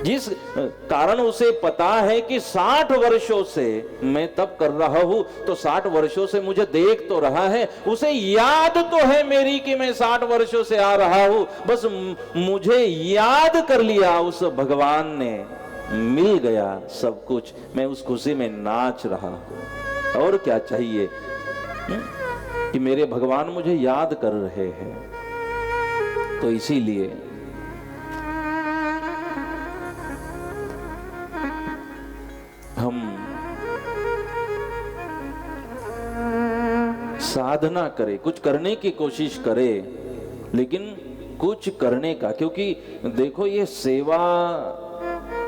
जिस कारण उसे पता है कि 60 वर्षों से मैं तप कर रहा हूं, तो 60 वर्षों से मुझे देख तो रहा है, उसे याद तो है मेरी कि मैं 60 वर्षों से आ रहा हूं, बस मुझे याद कर लिया उस भगवान ने, मिल गया सब कुछ, मैं उस खुशी में नाच रहा हूं। और क्या चाहिए कि मेरे भगवान मुझे याद कर रहे हैं। तो इसीलिए हम साधना करें, कुछ करने की कोशिश करें, लेकिन कुछ करने का, क्योंकि देखो ये सेवा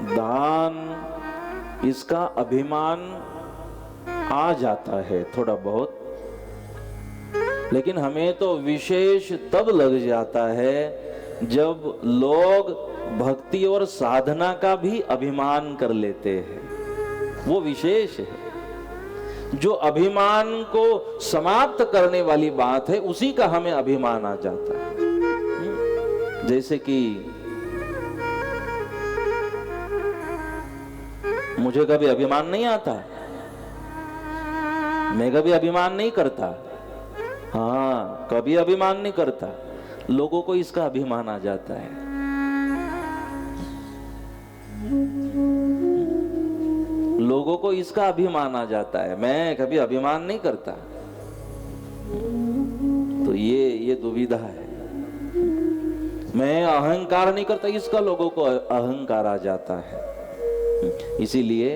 दान इसका अभिमान आ जाता है थोड़ा बहुत, लेकिन हमें तो विशेष तब लग जाता है जब लोग भक्ति और साधना का भी अभिमान कर लेते हैं। वो विशेष है। जो अभिमान को समाप्त करने वाली बात है उसी का हमें अभिमान आ जाता है। जैसे कि मुझे कभी अभिमान नहीं आता, मैं कभी अभिमान नहीं करता, हाँ कभी अभिमान नहीं करता, लोगों को इसका अभिमान आ जाता है। लोगों को इसका अभिमान आ जाता है, मैं कभी अभिमान नहीं करता। तो ये दुविधा है। मैं अहंकार नहीं करता, इसका लोगों को अहंकार आ जाता है। इसीलिए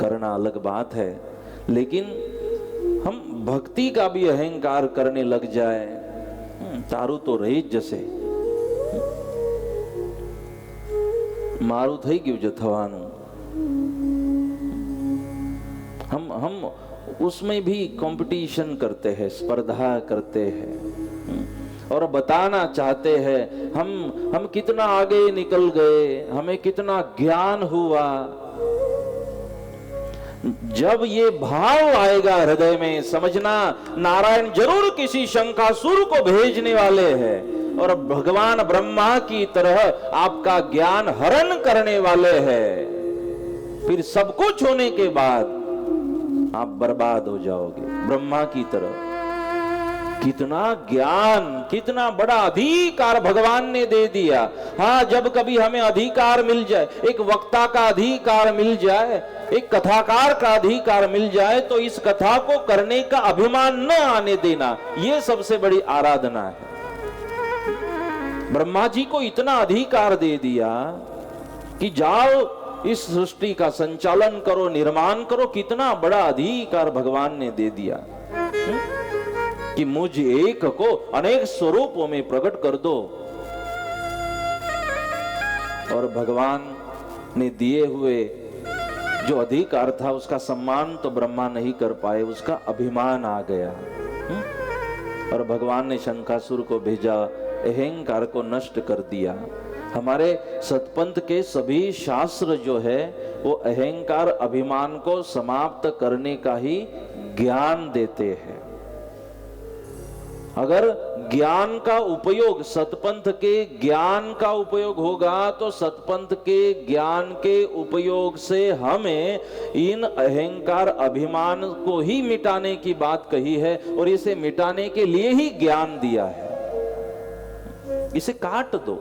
करना अलग बात है, लेकिन हम भक्ति का भी अहंकार करने लग जाए, तारू तो रही जैसे मारू थई गયું जो थवानुं, हम उसमें भी कंपटीशन करते हैं, स्पर्धा करते हैं और बताना चाहते हैं हम कितना आगे निकल गए, हमें कितना ज्ञान हुआ। जब ये भाव आएगा हृदय में, समझना नारायण जरूर किसी शंकासुर को भेजने वाले हैं और भगवान ब्रह्मा की तरह आपका ज्ञान हरण करने वाले हैं। फिर सब कुछ होने के बाद आप बर्बाद हो जाओगे ब्रह्मा की तरह। कितना ज्ञान, कितना बड़ा अधिकार भगवान ने दे दिया। हाँ, जब कभी हमें अधिकार मिल जाए, एक वक्ता का अधिकार मिल जाए, एक कथाकार का अधिकार मिल जाए, तो इस कथा को करने का अभिमान न आने देना, ये सबसे बड़ी आराधना है। ब्रह्मा जी को इतना अधिकार दे दिया कि जाओ इस सृष्टि का संचालन करो, निर्माण करो। कितना बड़ा अधिकार भगवान ने दे दिया कि मुझ एक को अनेक स्वरूपों में प्रकट कर दो। और भगवान ने दिए हुए जो अधिकार था उसका सम्मान तो ब्रह्मा नहीं कर पाए, उसका अभिमान आ गया। और भगवान ने शंकासुर को भेजा, अहंकार को नष्ट कर दिया। हमारे सतपंथ के सभी शास्त्र जो है वो अहंकार अभिमान को समाप्त करने का ही ज्ञान देते हैं। अगर ज्ञान का उपयोग, सतपंथ के ज्ञान का उपयोग होगा, तो सतपंथ के ज्ञान के उपयोग से हमें इन अहंकार अभिमान को ही मिटाने की बात कही है और इसे मिटाने के लिए ही ज्ञान दिया है। इसे काट दो।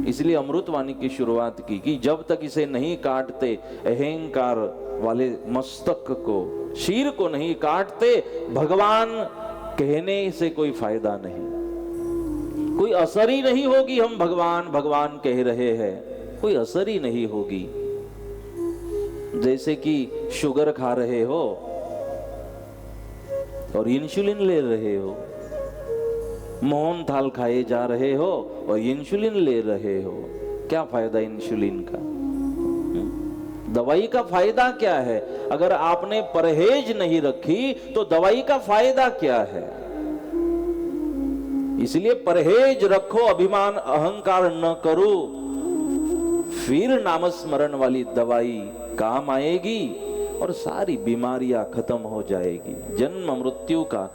इसलिए अमृतवाणी की शुरुआत की कि जब तक इसे नहीं काटते, अहंकार वाले मस्तक को, शीर को नहीं काटते, भगवान कहने से कोई फायदा नहीं, कोई असर ही नहीं होगी। हम भगवान भगवान कह रहे हैं, कोई असर ही नहीं होगी। जैसे कि शुगर खा रहे हो और इंसुलिन ले रहे हो, मोहन थाल खाए जा रहे हो और इंसुलिन ले रहे हो, क्या फायदा इंसुलिन का? दवाई का फायदा क्या है? अगर आपने परहेज नहीं रखी तो दवाई का फायदा क्या है? इसलिए परहेज रखो, अभिमान अहंकार न करो, फिर नामस्मरण वाली दवाई काम आएगी और सारी बीमारियां खत्म हो जाएगी। जन्म मृत्यु का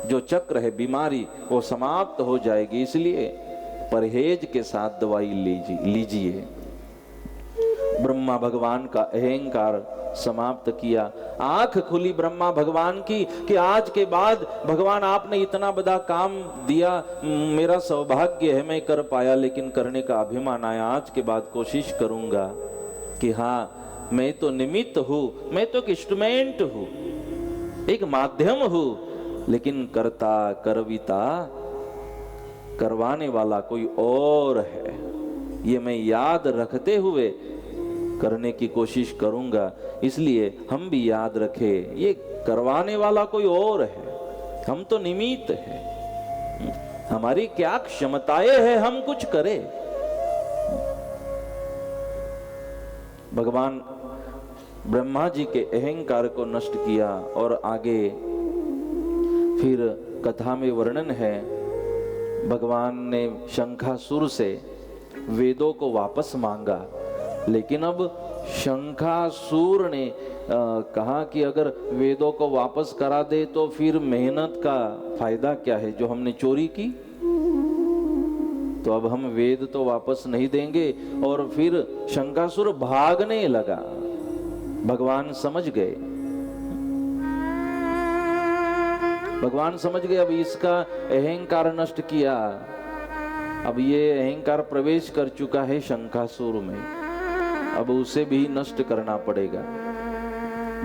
जो चक्र है, बीमारी, वो समाप्त हो जाएगी। इसलिए परहेज के साथ दवाई लीजिए। ब्रह्मा भगवान का अहंकार समाप्त किया। आंख खुली ब्रह्मा भगवान की कि आज के बाद भगवान आपने इतना बड़ा काम दिया, मेरा सौभाग्य है मैं कर पाया, लेकिन करने का अभिमान आया। आज के बाद कोशिश करूंगा कि हाँ मैं तो निमित्त हूं, मैं तो एक इंस्ट्रूमेंट हूं, एक माध्यम हूं, लेकिन कर्ता करविता करवाने वाला कोई और है। ये मैं याद रखते हुए करने की कोशिश करूंगा। इसलिए हम भी याद रखें, ये करवाने वाला कोई और है, हम तो निमित्त हैं। हमारी क्या क्षमताएं हैं, हम कुछ करें। भगवान ब्रह्मा जी के अहंकार को नष्ट किया। और आगे फिर कथा में वर्णन है, भगवान ने शंखासुर से वेदों को वापस मांगा, लेकिन अब शंखासुर ने कहा कि अगर वेदों को वापस करा दे तो फिर मेहनत का फायदा क्या है जो हमने चोरी की, तो अब हम वेद तो वापस नहीं देंगे। और फिर शंखासुर भागने लगा। भगवान समझ गए, भगवान समझ गए अब इसका अहंकार नष्ट किया, अब ये अहंकार प्रवेश कर चुका है शंखासुर में, अब उसे भी नष्ट करना पड़ेगा।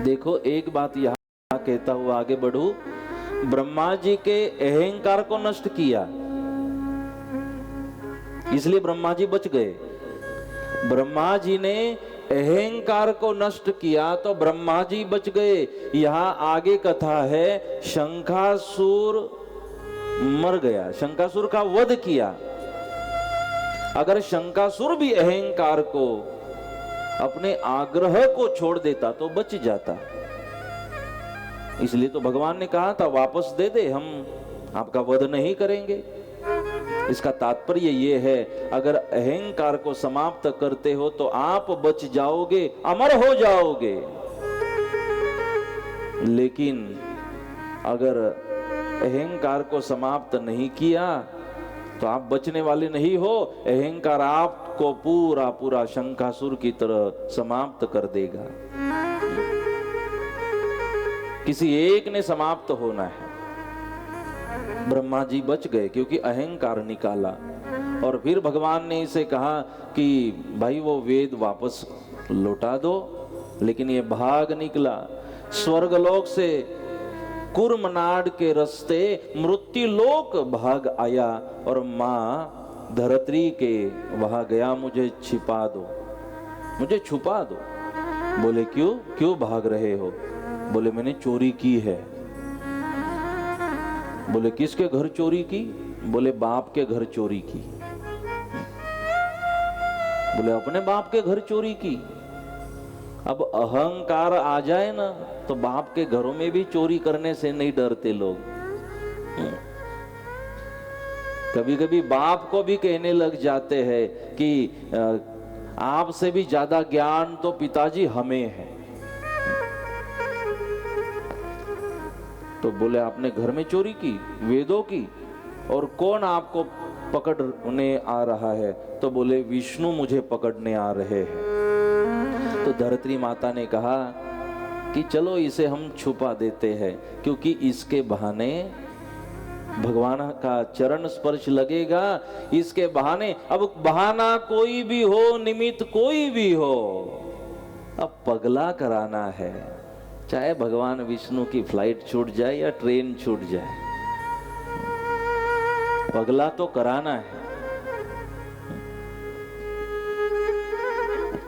देखो एक बात यहां कहता हुआ आगे बढ़ू, ब्रह्मा जी के अहंकार को नष्ट किया इसलिए ब्रह्मा जी बच गए। ब्रह्मा जी ने अहंकार को नष्ट किया तो ब्रह्मा जी बच गए। यहां आगे कथा है, शंखासुर मर गया, शंखासुर का वध किया। अगर शंखासुर भी अहंकार को, अपने आग्रह को छोड़ देता तो बच जाता। इसलिए तो भगवान ने कहा था वापस दे दे, हम आपका वध नहीं करेंगे। इसका तात्पर्य ये है, अगर अहंकार को समाप्त करते हो तो आप बच जाओगे, अमर हो जाओगे। लेकिन अगर अहंकार को समाप्त नहीं किया तो आप बचने वाले नहीं हो। अहंकार आपको पूरा पूरा शंखासुर की तरह समाप्त कर देगा। किसी एक ने समाप्त होना है। ब्रह्मा जी बच गए क्योंकि अहंकार निकाला। और फिर भगवान ने इसे कहा कि भाई वो वेद वापस लौटा दो, लेकिन ये भाग निकला। स्वर्गलोक से कुर्मनाड के रास्ते मृत्युलोक भाग आया और मां धरत्री के वहां गया, मुझे छिपा दो, मुझे छुपा दो। बोले क्यों, क्यों भाग रहे हो? बोले मैंने चोरी की है। बोले किसके घर चोरी की? बोले बाप के घर चोरी की। बोले अपने बाप के घर चोरी की? अब अहंकार आ जाए ना तो बाप के घरों में भी चोरी करने से नहीं डरते लोग। कभी कभी बाप को भी कहने लग जाते हैं कि आपसे भी ज्यादा ज्ञान तो पिताजी हमें है। तो बोले आपने घर में चोरी की, वेदों की, और कौन आपको पकड़ने आ रहा है? तो बोले विष्णु मुझे पकड़ने आ रहे हैं। तो धरत्री माता ने कहा कि चलो इसे हम छुपा देते हैं, क्योंकि इसके बहाने भगवान का चरण स्पर्श लगेगा। इसके बहाने, अब बहाना कोई भी हो, निमित्त कोई भी हो, अब पगला कराना है। चाहे भगवान विष्णु की फ्लाइट छूट जाए या ट्रेन छूट जाए, पगला तो कराना है।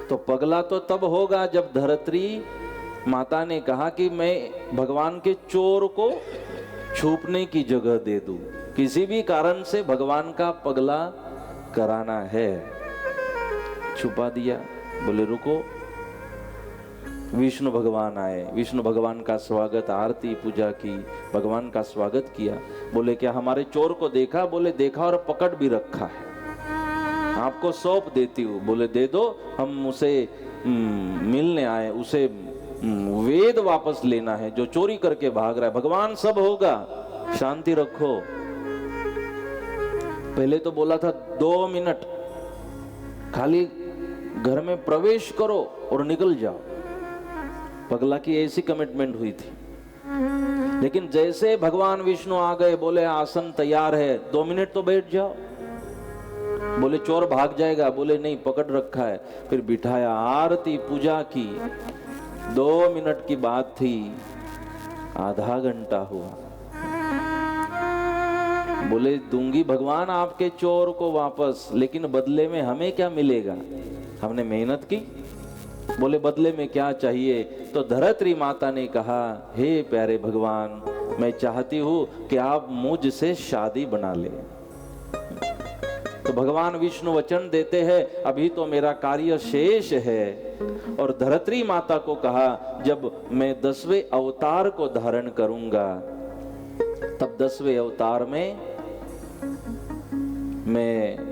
तो पगला तो तब होगा जब धरत्री माता ने कहा कि मैं भगवान के चोर को छुपने की जगह दे दूं। किसी भी कारण से भगवान का पगला कराना है। छुपा दिया। बोले रुको। विष्णु भगवान आए, विष्णु भगवान का स्वागत, आरती पूजा की, भगवान का स्वागत किया। बोले क्या हमारे चोर को देखा? बोले देखा और पकड़ भी रखा है, आपको सौंप देती हूँ। बोले दे दो, हम उसे मिलने आए, उसे वेद वापस लेना है जो चोरी करके भाग रहा है। भगवान सब होगा, शांति रखो। पहले तो बोला था 2 मिनट खाली घर में प्रवेश करो और निकल जाओ, पगला की ऐसी कमिटमेंट हुई थी। लेकिन जैसे भगवान विष्णु आ गए, बोले आसन तैयार है, 2 मिनट तो बैठ जाओ। बोले चोर भाग जाएगा, बोले नहीं पकड़ रखा है। फिर बिठाया, आरती पूजा की। 2 मिनट की बात थी, आधा घंटा हुआ। बोले दूंगी भगवान आपके चोर को वापस, लेकिन बदले में हमें क्या मिलेगा? हमने मेहनत की। बोले बदले में क्या चाहिए? तो धरत्री माता ने कहा, हे प्यारे भगवान, मैं चाहती हूं कि आप मुझसे शादी बना ले। तो भगवान विष्णु वचन देते हैं, अभी तो मेरा कार्य शेष है। और धरत्री माता को कहा, जब मैं 10वें अवतार को धारण करूंगा, तब 10वें अवतार में मैं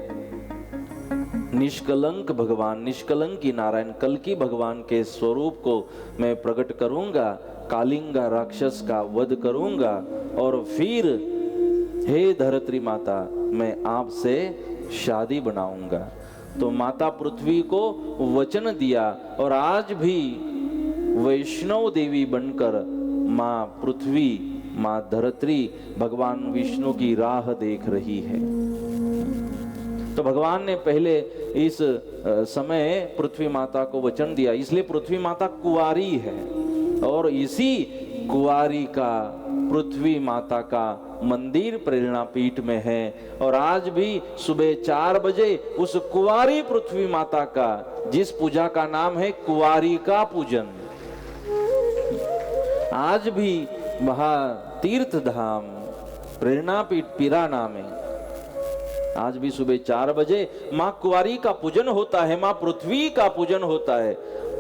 निष्कलंक भगवान, निष्कलंकी नारायण कल्कि भगवान के स्वरूप को मैं प्रकट करूंगा, कालिंगा राक्षस का वध करूंगा, और फिर हे धरत्री माता, मैं आपसे शादी बनाऊंगा। तो माता पृथ्वी को वचन दिया, और आज भी वैष्णव देवी बनकर माँ पृथ्वी, माँ धरत्री भगवान विष्णु की राह देख रही है। तो भगवान ने पहले इस समय पृथ्वी माता को वचन दिया, इसलिए पृथ्वी माता कुंवारी है, और इसी कुंवारी का पृथ्वी माता का मंदिर प्रेरणा पीठ में है। और आज भी सुबह 4 बजे उस कुंवारी पृथ्वी माता का, जिस पूजा का नाम है कुंवारी का पूजन, आज भी वहां तीर्थ धाम प्रेरणा पीठ पिराना में आज भी सुबह 4 बजे माँ कुंवारी का पूजन होता है, माँ पृथ्वी का पूजन होता है।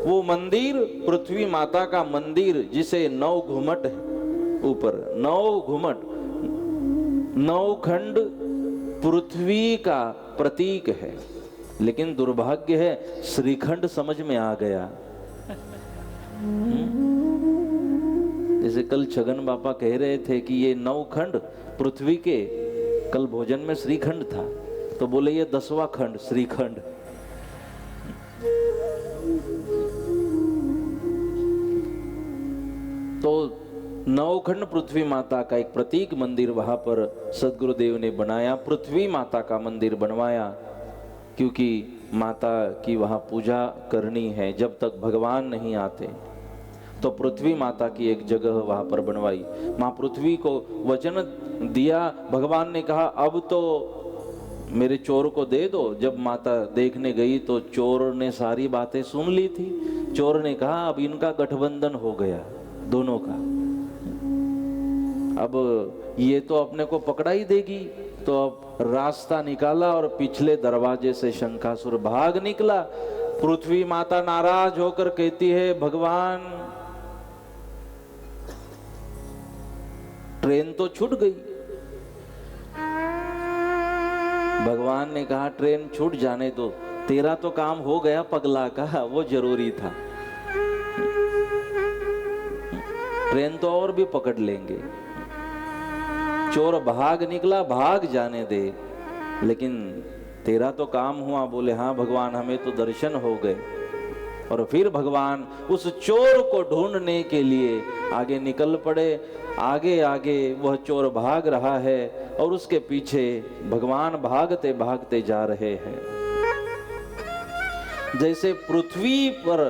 वो मंदिर पृथ्वी माता का मंदिर, जिसे 9 घुमट है, ऊपर 9 घुमट, 9 खंड पृथ्वी का प्रतीक है। लेकिन दुर्भाग्य है, श्रीखंड समझ में आ गया। जैसे कल छगन बापा कह रहे थे कि ये 9 खंड पृथ्वी के, कल भोजन में श्रीखंड था, तो बोले ये 10वां खंड श्रीखंड। तो 9 खंड पृथ्वी माता का एक प्रतीक मंदिर वहां पर सदगुरुदेव ने बनाया, पृथ्वी माता का मंदिर बनवाया, क्योंकि माता की वहां पूजा करनी है जब तक भगवान नहीं आते। तो पृथ्वी माता की एक जगह वहां पर बनवाई। माँ पृथ्वी को वचन दिया, भगवान ने कहा अब तो मेरे चोर को दे दो। जब माता देखने गई तो चोर ने सारी बातें सुन ली थी। चोर ने कहा अब इनका गठबंधन हो गया दोनों का, अब ये तो अपने को पकड़ा ही देगी। तो अब रास्ता निकाला और पिछले दरवाजे से शंखासुर भाग निकला। पृथ्वी माता नाराज होकर कहती है, भगवान ट्रेन तो छूट गई। भगवान ने कहा ट्रेन छूट जाने दो, तेरा तो काम हो गया पगला का, वो जरूरी था। ट्रेन तो और भी पकड़ लेंगे। चोर भाग निकला, भाग जाने दे, लेकिन तेरा तो काम हुआ। बोले हाँ भगवान, हमें तो दर्शन हो गए। और फिर भगवान उस चोर को ढूंढने के लिए आगे निकल पड़े। आगे आगे वह चोर भाग रहा है और उसके पीछे भगवान भागते भागते जा रहे हैं। जैसे पृथ्वी पर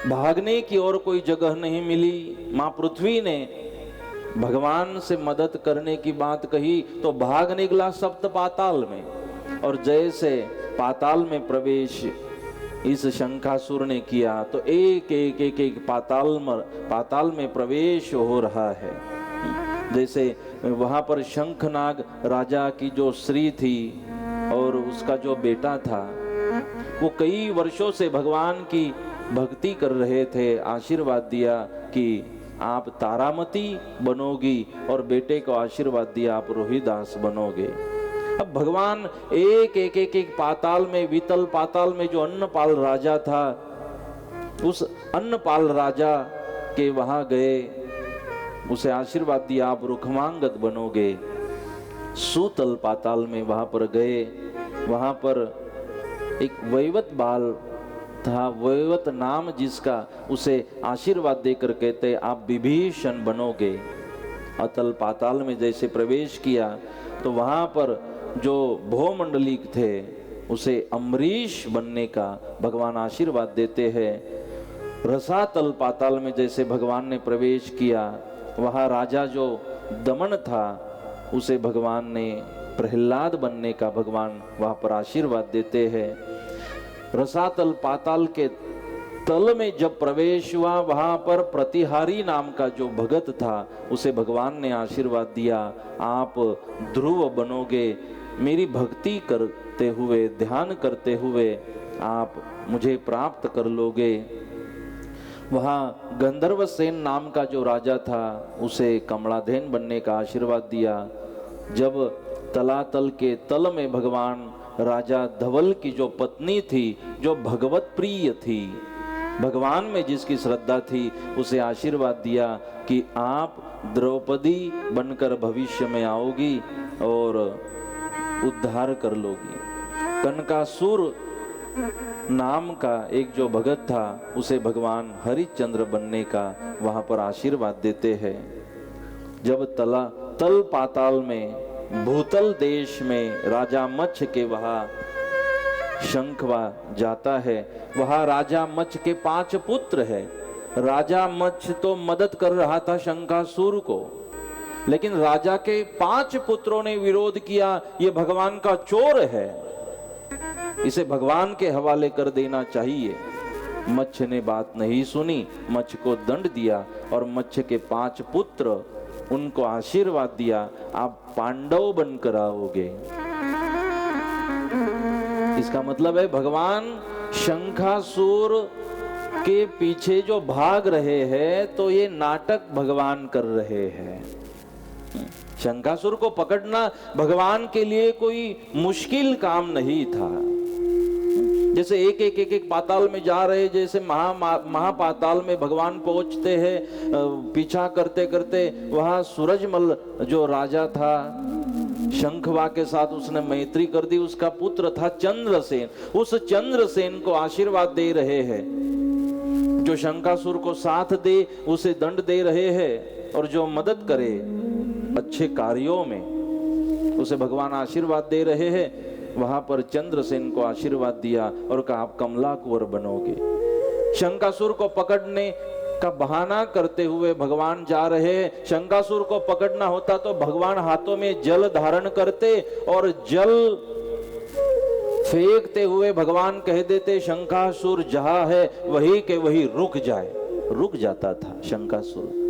भागने की और कोई जगह नहीं मिली, मां पृथ्वी ने भगवान से मदद करने की बात कही तो भाग निकला सप्त पाताल में। और जैसे पाताल में प्रवेश इस शंखासुर ने किया तो एक पाताल में प्रवेश हो रहा है। जैसे वहां पर शंखनाग राजा की जो स्त्री थी और उसका जो बेटा था, वो कई वर्षों से भगवान की भक्ति कर रहे थे। आशीर्वाद दिया कि आप तारामती बनोगी, और बेटे को आशीर्वाद दिया आप रोहिदास बनोगे। अब भगवान एक पाताल में, वितल पाताल में जो अन्नपाल राजा था, उस अन्नपाल राजा के वहां गए, उसे आशीर्वाद दिया आप रुखमांगद बनोगे। सूतल पाताल में वहां पर गए। वहां पर एक वैवत बाल था, वैवत नाम जिसका, उसे आशीर्वाद देकर कहते आप विभीषण बनोगे। अतल पाताल में जैसे प्रवेश किया तो वहां पर जो भौमंडलिक थे उसे अम्बरीश बनने का भगवान आशीर्वाद देते हैं। रसातल पाताल में जैसे भगवान ने प्रवेश किया, वहां राजा जो दमन था उसे भगवान ने प्रहलाद बनने का भगवान वहां पर आशीर्वाद देते हैं। रसातल पाताल के तल में जब प्रवेश हुआ, वहां पर प्रतिहारी नाम का जो भगत था उसे भगवान ने आशीर्वाद दिया, आप ध्रुव बनोगे। मेरी भक्ति करते हुए, ध्यान करते हुए आप मुझे प्राप्त कर लोगे। वहां गंधर्व सेन नाम का जो राजा था उसे कमलाधेन बनने का आशीर्वाद दिया। जब तलातल के तल में भगवान राजा धवल की जो पत्नी थी, जो भगवत प्रिय थी, भगवान में जिसकी श्रद्धा थी, उसे आशीर्वाद दिया कि आप द्रौपदी बनकर भविष्य में आओगी और उद्धार कर लोगी। कनकासुर नाम का एक जो भगत था उसे भगवान हरिश्चंद्र बनने का वहां पर आशीर्वाद देते हैं। जब तल पाताल में, भूतल देश में राजा मच्छ के वहां शंखवा जाता है, वहां राजा मच्छ के 5 पुत्र है। राजा मच्छ तो मदद कर रहा था शंखासुर को, लेकिन राजा के 5 पुत्रों ने विरोध किया, ये भगवान का चोर है, इसे भगवान के हवाले कर देना चाहिए। मच्छ ने बात नहीं सुनी, मच्छ को दंड दिया और मच्छ के 5 पुत्र, उनको आशीर्वाद दिया, आप पांडव बनकर आओगे। इसका मतलब है भगवान शंखासुर के पीछे जो भाग रहे हैं तो ये नाटक भगवान कर रहे हैं। शंखासुर को पकड़ना भगवान के लिए कोई मुश्किल काम नहीं था। जैसे एक पाताल में जा रहे, जैसे महापाताल में भगवान पहुंचते हैं, पीछा करते करते वहां सूरजमल जो राजा था, शंखवा के साथ उसने मैत्री कर दी, उसका पुत्र था चंद्रसेन, उस चंद्रसेन को आशीर्वाद दे रहे हैं। जो शंखासुर को साथ दे उसे दंड दे रहे हैं, और जो मदद करे अच्छे कार्यों में उसे भगवान आशीर्वाद दे रहे हैं। वहां पर चंद्रसेन को आशीर्वाद दिया और कहा आप कमला कुंवर बनोगे। शंखासुर को पकड़ने का बहाना करते हुए भगवान जा रहे हैं। शंखासुर को पकड़ना होता तो भगवान हाथों में जल धारण करते और जल फेंकते हुए भगवान कह देते शंखासुर जहां है वही के वही रुक जाए। रुक जाता था शंखासुर।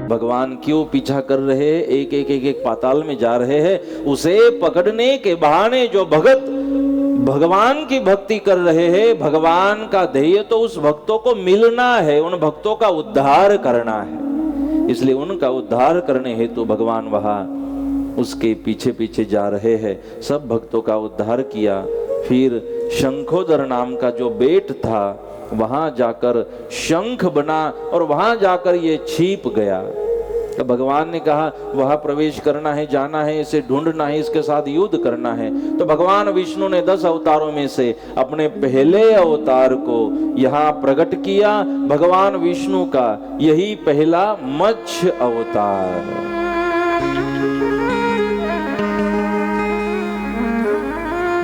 भगवान क्यों पीछा कर रहे हैं, एक पाताल में जा रहे हैं। उसे पकड़ने के बहाने जो भगत भगवान की भक्ति कर रहे हैं, भगवान का ध्येय तो उस भक्तों को मिलना है, उन भक्तों का उद्धार करना है। इसलिए उनका उद्धार करने हेतु भगवान वहां उसके पीछे पीछे जा रहे हैं। सब भक्तों का उद्धार किया। फिर शंखोदर नाम का जो बेट था वहां जाकर शंख बना और वहां जाकर ये छिप गया। तो भगवान ने कहा वहां प्रवेश करना है, जाना है, इसे ढूंढना है, इसके साथ युद्ध करना है। तो भगवान विष्णु ने 10 अवतारों में से अपने पहले अवतार को यहाँ प्रकट किया। भगवान विष्णु का यही पहला मत्स्य अवतार।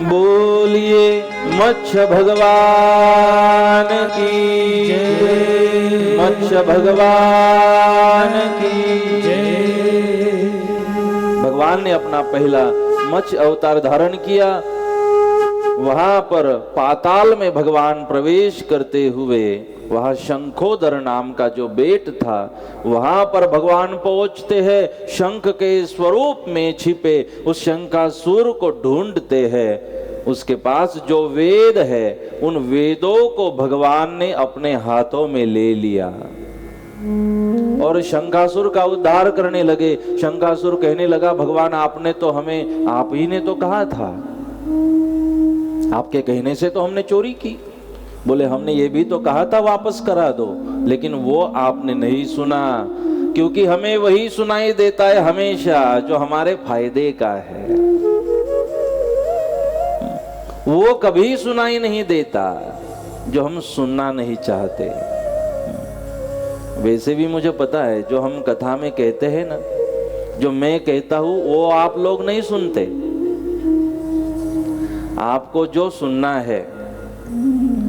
बोलिए मत्स्य भगवान की जय, मत्स्य भगवान की जय। भगवान ने अपना पहला मत्स्य अवतार धारण किया। वहां पर पाताल में भगवान प्रवेश करते हुए वहां शंखोदर नाम का जो बेट था वहां पर भगवान पहुंचते हैं। शंख के स्वरूप में छिपे उस शंखासुर को ढूंढते हैं। उसके पास जो वेद है उन वेदों को भगवान ने अपने हाथों में ले लिया और शंखासुर का उद्धार करने लगे। शंखासुर कहने लगा, भगवान आपने तो हमें, आप ही ने तो कहा था, आपके कहने से तो हमने चोरी की। बोले हमने ये भी तो कहा था वापस करा दो, लेकिन वो आपने नहीं सुना, क्योंकि हमें वही सुनाई देता है हमेशा जो हमारे फायदे का है, वो कभी सुनाई नहीं देता जो हम सुनना नहीं चाहते। वैसे भी मुझे पता है जो हम कथा में कहते हैं ना, जो मैं कहता हूं वो आप लोग नहीं सुनते। आपको जो सुनना है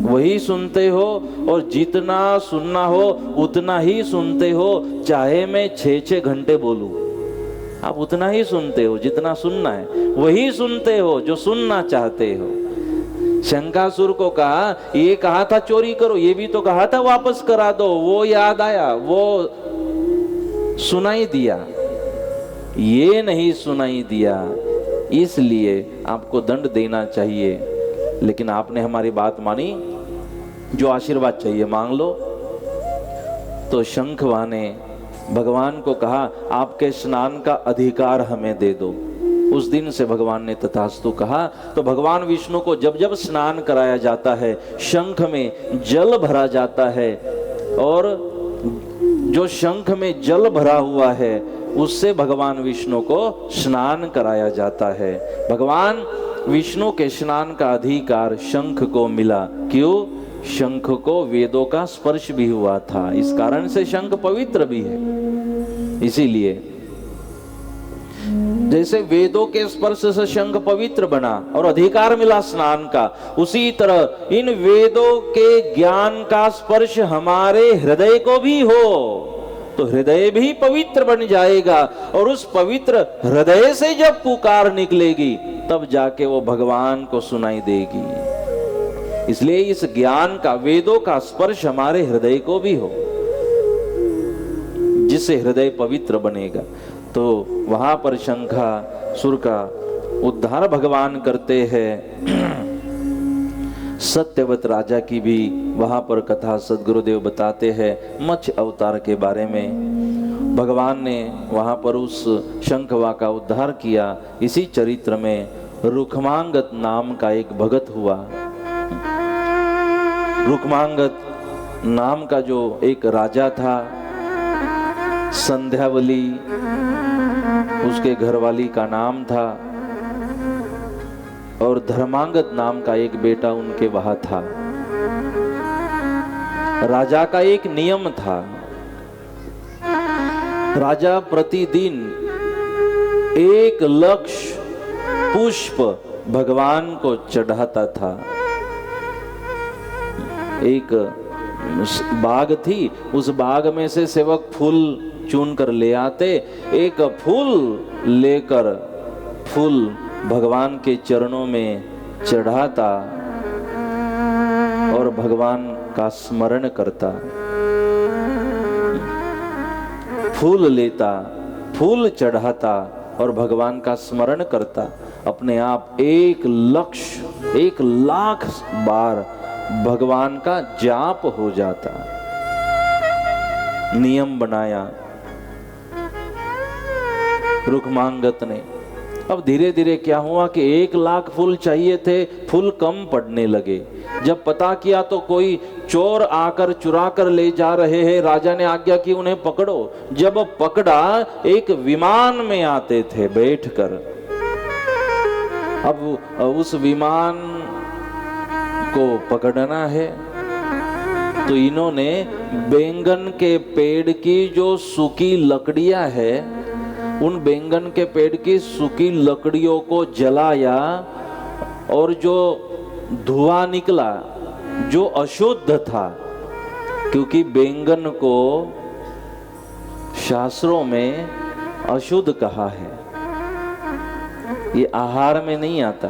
वही सुनते हो, और जितना सुनना हो उतना ही सुनते हो। चाहे मैं 6-6 घंटे बोलूं, आप उतना ही सुनते हो जितना सुनना है, वही सुनते हो जो सुनना चाहते हो। शंखासुर को कहा, ये कहा था चोरी करो, ये भी तो कहा था वापस करा दो, वो याद आया, वो सुनाई दिया, ये नहीं सुनाई दिया, इसलिए आपको दंड देना चाहिए। लेकिन आपने हमारी बात मानी, जो आशीर्वाद चाहिए मांग लो। तो शंखवा ने भगवान को कहा, आपके स्नान का अधिकार हमें दे दो। उस दिन से भगवान ने तथास्तु कहा। तो भगवान विष्णु को जब जब स्नान कराया जाता है, शंख में जल भरा जाता है, और जो शंख में जल भरा हुआ है उससे भगवान विष्णु को स्नान कराया जाता है। भगवान विष्णु के स्नान का अधिकार शंख को मिला। क्यों? शंख को वेदों का स्पर्श भी हुआ था, इस कारण से शंख पवित्र भी है। इसीलिए जैसे वेदों के स्पर्श से शंख पवित्र बना और अधिकार मिला स्नान का, उसी तरह इन वेदों के ज्ञान का स्पर्श हमारे हृदय को भी हो तो हृदय भी पवित्र बन जाएगा, और उस पवित्र हृदय से जब पुकार निकलेगी तब जाके वो भगवान को सुनाई देगी। इसलिए इस ज्ञान का, वेदों का स्पर्श हमारे हृदय को भी हो, जिससे हृदय पवित्र बनेगा। तो वहां पर शंखासुर का उद्धार भगवान करते हैं। सत्यवत राजा की भी वहां पर कथा सद्गुरुदेव बताते हैं मत्स्य अवतार के बारे में। भगवान ने वहां पर उस शंखवा का उद्धार किया। इसी चरित्र में रुक्मांगद नाम का एक भगत हुआ। रुक्मांगद नाम का जो एक राजा था, संध्यावली उसके घरवाली का नाम था, और धर्मांगद नाम का एक बेटा उनके वहां था। राजा का एक नियम था, राजा प्रतिदिन 1 लक्ष पुष्प भगवान को चढ़ाता था। एक बाग थी, उस बाग में से सेवक फूल चुन कर ले आते, एक फूल लेकर फूल भगवान के चरणों में चढ़ाता और भगवान का स्मरण करता। फूल लेता, फूल चढ़ाता और भगवान का स्मरण करता। अपने आप 1 लाख बार भगवान का जाप हो जाता। नियम बनाया रुक्मांगद ने। अब धीरे धीरे क्या हुआ कि 1 लाख फूल चाहिए थे, फूल कम पड़ने लगे। जब पता किया तो कोई चोर आकर चुरा कर ले जा रहे हैं। राजा ने आज्ञा की उन्हें पकड़ो। जब पकड़ा, एक विमान में आते थे बैठकर। अब उस विमान को पकड़ना है तो इन्होंने बैंगन के पेड़ की जो सूखी लकड़ियां है, उन बैंगन के पेड़ की सूखी लकड़ियों को जलाया और जो धुआं निकला जो अशुद्ध था, क्योंकि बैंगन को शास्त्रों में अशुद्ध कहा है, ये आहार में नहीं आता।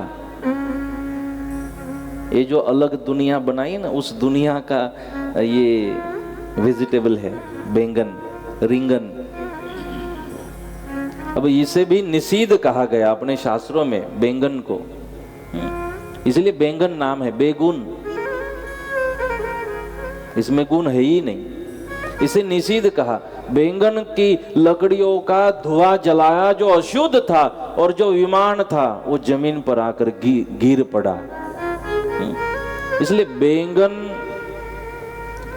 ये जो अलग दुनिया बनाई ना, उस दुनिया का ये वेजिटेबल है बैंगन, रिंगन। अब इसे भी निषिद्ध कहा गया अपने शास्त्रों में बैंगन को, इसलिए बैंगन नाम है, बेगुन, इसमें गुण है ही नहीं, इसे निषिद्ध कहा। बैंगन की लकड़ियों का धुआं जलाया जो अशुद्ध था, और जो विमान था वो जमीन पर आकर गिर पड़ा। इसलिए बैंगन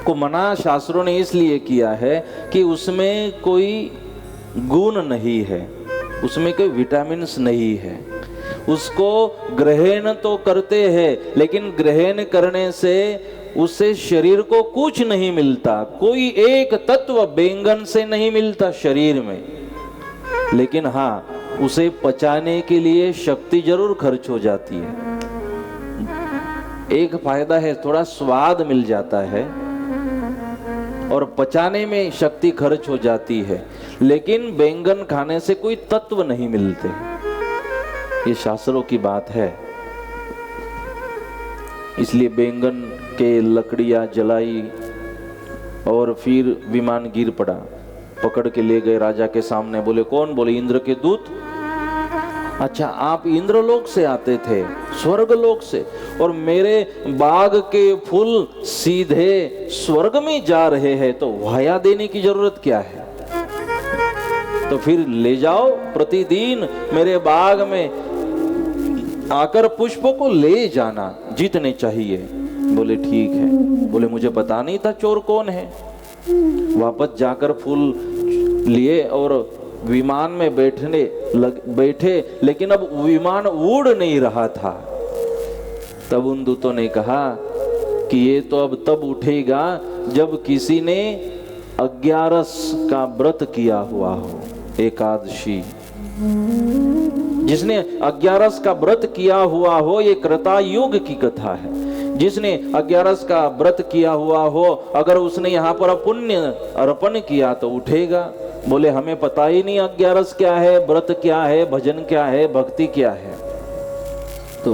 को मना शास्त्रों ने इसलिए किया है कि उसमें कोई गुण नहीं है, उसमें कोई विटामिन्स नहीं है। उसको ग्रहण तो करते हैं, लेकिन ग्रहण करने से उससे शरीर को कुछ नहीं मिलता, कोई एक तत्व बैंगन से नहीं मिलता शरीर में। लेकिन हाँ, उसे पचाने के लिए शक्ति जरूर खर्च हो जाती है। एक फायदा है, थोड़ा स्वाद मिल जाता है और पचाने में शक्ति खर्च हो जाती है, लेकिन बैंगन खाने से कोई तत्व नहीं मिलते। ये शास्त्रों की बात है। इसलिए बैंगन के लकड़ियां जलाई और फिर विमान गिर पड़ा। पकड़ के ले गए राजा के सामने, बोले कौन? बोले इंद्र के दूत। अच्छा, आप इंद्रलोक से आते थे, स्वर्गलोक से, और मेरे बाग के फूल सीधे स्वर्ग में जा रहे हैं, तो वाया देने की जरूरत क्या है? तो फिर ले जाओ, प्रतिदिन मेरे बाग में आकर पुष्पों को ले जाना, जितने चाहिए। बोले ठीक है। बोले मुझे पता नहीं था चोर कौन है। वापस जाकर फूल लिए और विमान में बैठे, लेकिन अब विमान उड़ नहीं रहा था। तब उन दूतों ने कहा कि ये तो अब तब उठेगा जब किसी ने 11 का व्रत किया हुआ हो, एकादशी। जिसने 11 का व्रत किया हुआ हो, ये कृता युग की कथा है। जिसने 11 का व्रत किया हुआ हो, अगर उसने यहाँ पर पुण्य अर्पण किया तो उठेगा। बोले हमें पता ही नहीं 11 क्या है, व्रत क्या है, भजन क्या है, भक्ति क्या है। तो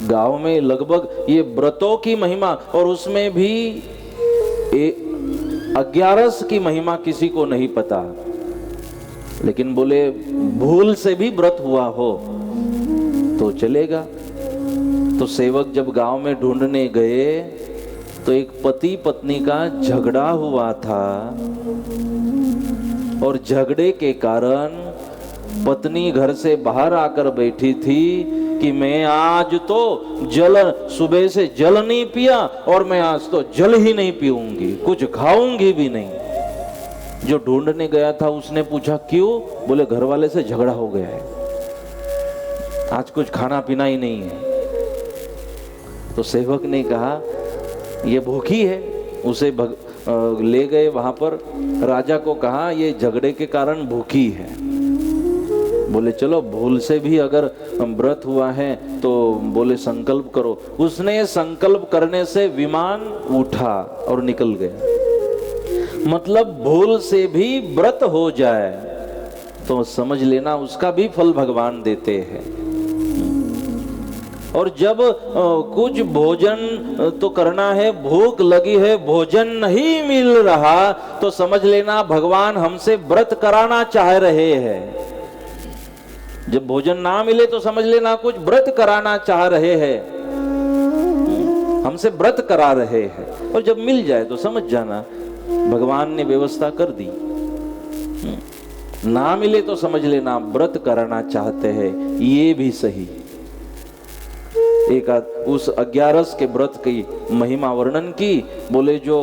गांव में लगभग ये व्रतों की महिमा, और उसमें भी 11 की महिमा किसी को नहीं पता। लेकिन बोले भूल से भी व्रत हुआ हो तो चलेगा। तो सेवक जब गांव में ढूंढने गए तो एक पति पत्नी का झगड़ा हुआ था, और झगड़े के कारण पत्नी घर से बाहर आकर बैठी थी कि मैं आज तो सुबह से जल नहीं पिया, और मैं आज तो जल ही नहीं पीऊंगी, कुछ खाऊंगी भी नहीं। जो ढूंढने गया था उसने पूछा क्यों? बोले घर वाले से झगड़ा हो गया है, आज कुछ खाना पीना ही नहीं है। तो सेवक ने कहा ये भूखी है, उसे ले गए वहां पर। राजा को कहा ये झगड़े के कारण भूखी है। बोले चलो भूल से भी अगर व्रत हुआ है तो बोले संकल्प करो। उसने संकल्प करने से विमान उठा और निकल गया। मतलब भूल से भी व्रत हो जाए तो समझ लेना उसका भी फल भगवान देते हैं। और जब कुछ भोजन तो करना है, भूख लगी है, भोजन नहीं मिल रहा, तो समझ लेना भगवान हमसे व्रत कराना चाह रहे हैं। जब भोजन ना मिले तो समझ लेना कुछ व्रत कराना चाह रहे हैं, हमसे व्रत करा रहे हैं। और जब मिल जाए तो समझ जाना भगवान ने व्यवस्था कर दी। ना मिले तो समझ लेना व्रत कराना चाहते हैं, ये भी सही। एक उस 11 के व्रत की महिमा वर्णन की। बोले जो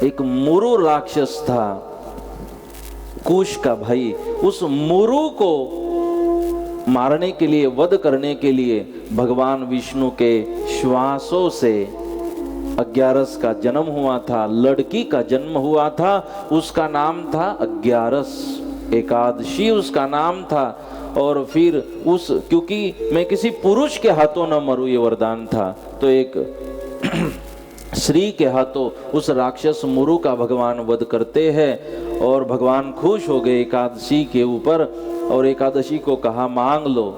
एक मुरु राक्षस था, कुश का भाई, उस मुरु को मारने के लिए, वध करने के लिए भगवान विष्णु के श्वासों से 11 का जन्म हुआ था। लड़की का जन्म हुआ था, उसका नाम था 11, एकादशी उसका नाम था। और फिर क्योंकि मैं किसी पुरुष के हाथों न मरूं ये वरदान था, तो एक श्री के हाथों उस राक्षस मुरु का भगवान वध करते हैं और भगवान खुश हो गए एकादशी के ऊपर और एकादशी को कहा मांग लो।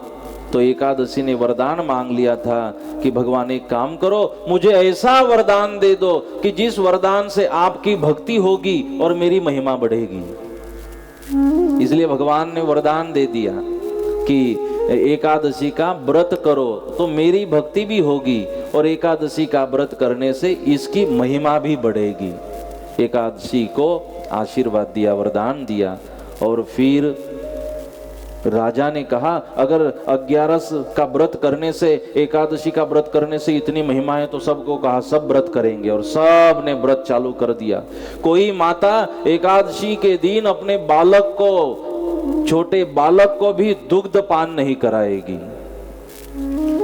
तो एकादशी ने वरदान मांग लिया था कि भगवान एक काम करो, मुझे ऐसा वरदान दे दो कि जिस वरदान से आपकी भक्ति होगी और मेरी महिमा बढ़ेगी। इसलिए भगवान ने वरदान दे दिया कि एकादशी का व्रत करो तो मेरी भक्ति भी होगी और एकादशी का व्रत करने से इसकी महिमा भी बढ़ेगी। एकादशी को आशीर्वाद दिया, वरदान दिया। और फिर राजा ने कहा अगर 11 का व्रत करने से, एकादशी का व्रत करने से इतनी महिमा है तो सबको कहा सब व्रत करेंगे और सब ने व्रत चालू कर दिया। कोई माता एकादशी के दिन अपने बालक को, छोटे बालक को भी दुग्ध पान नहीं कराएगी।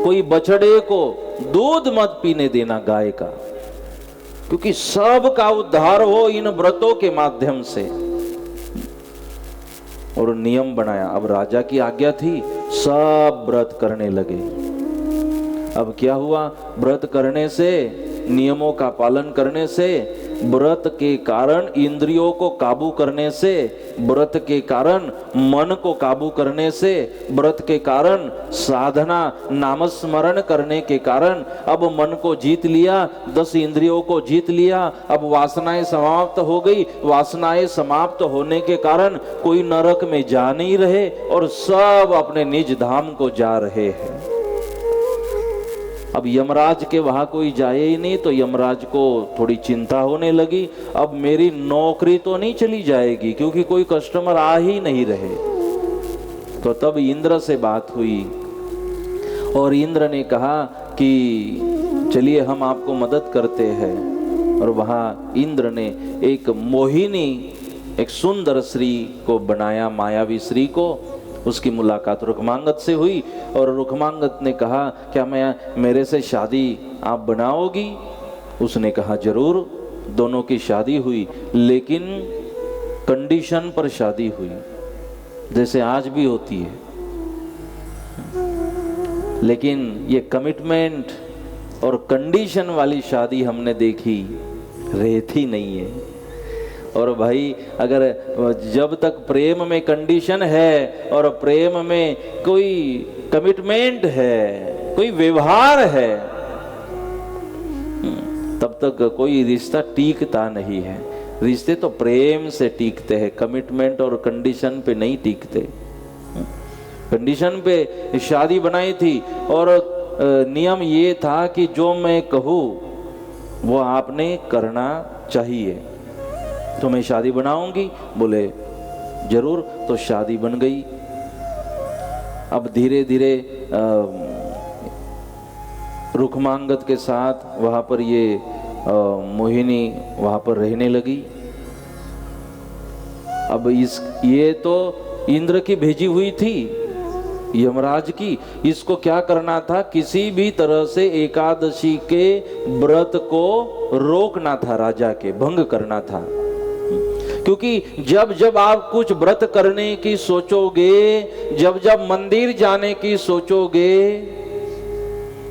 कोई बछड़े को दूध मत पीने देना गाय का, क्योंकि सब का उद्धार हो इन व्रतों के माध्यम से। और नियम बनाया, अब राजा की आज्ञा थी, सब व्रत करने लगे। अब क्या हुआ, व्रत करने से, नियमों का पालन करने से, व्रत के कारण इंद्रियों को काबू करने से, व्रत के कारण मन को काबू करने से, व्रत के कारण साधना नामस्मरण करने के कारण अब मन को जीत लिया, 10 इंद्रियों को जीत लिया। अब वासनाएं समाप्त हो गई। वासनाएं समाप्त होने के कारण कोई नरक में जा नहीं रहे और सब अपने निज धाम को जा रहे हैं। अब यमराज के वहां कोई जाए ही नहीं, तो यमराज को थोड़ी चिंता होने लगी, अब मेरी नौकरी तो नहीं चली जाएगी क्योंकि कोई कस्टमर आ ही नहीं रहे। तो तब इंद्र से बात हुई और इंद्र ने कहा कि चलिए हम आपको मदद करते हैं। और वहां इंद्र ने एक मोहिनी, एक सुंदर स्त्री को बनाया, मायावी स्त्री को। उसकी मुलाकात रुक्मांगद से हुई और रुक्मांगद ने कहा क्या मेरे से शादी आप बनाओगी? उसने कहा जरूर। दोनों की शादी हुई, लेकिन कंडीशन पर शादी हुई, जैसे आज भी होती है। लेकिन ये कमिटमेंट और कंडीशन वाली शादी हमने देखी रहती नहीं है। और भाई अगर जब तक प्रेम में कंडीशन है और प्रेम में कोई कमिटमेंट है, कोई व्यवहार है, तब तक कोई रिश्ता टीकता नहीं है। रिश्ते तो प्रेम से टीकते हैं, कमिटमेंट और कंडीशन पे नहीं टीकते। कंडीशन पे शादी बनाई थी और नियम ये था कि जो मैं कहूँ वो आपने करना चाहिए। तो मैं शादी बनाऊंगी, बोले जरूर। तो शादी बन गई। अब धीरे धीरे रुक्मांगद के साथ वहां पर ये मोहिनी वहां पर रहने लगी। अब ये तो इंद्र की भेजी हुई थी, यमराज की। इसको क्या करना था, किसी भी तरह से एकादशी के व्रत को रोकना था, राजा के भंग करना था। क्योंकि जब जब आप कुछ व्रत करने की सोचोगे, जब जब मंदिर जाने की सोचोगे,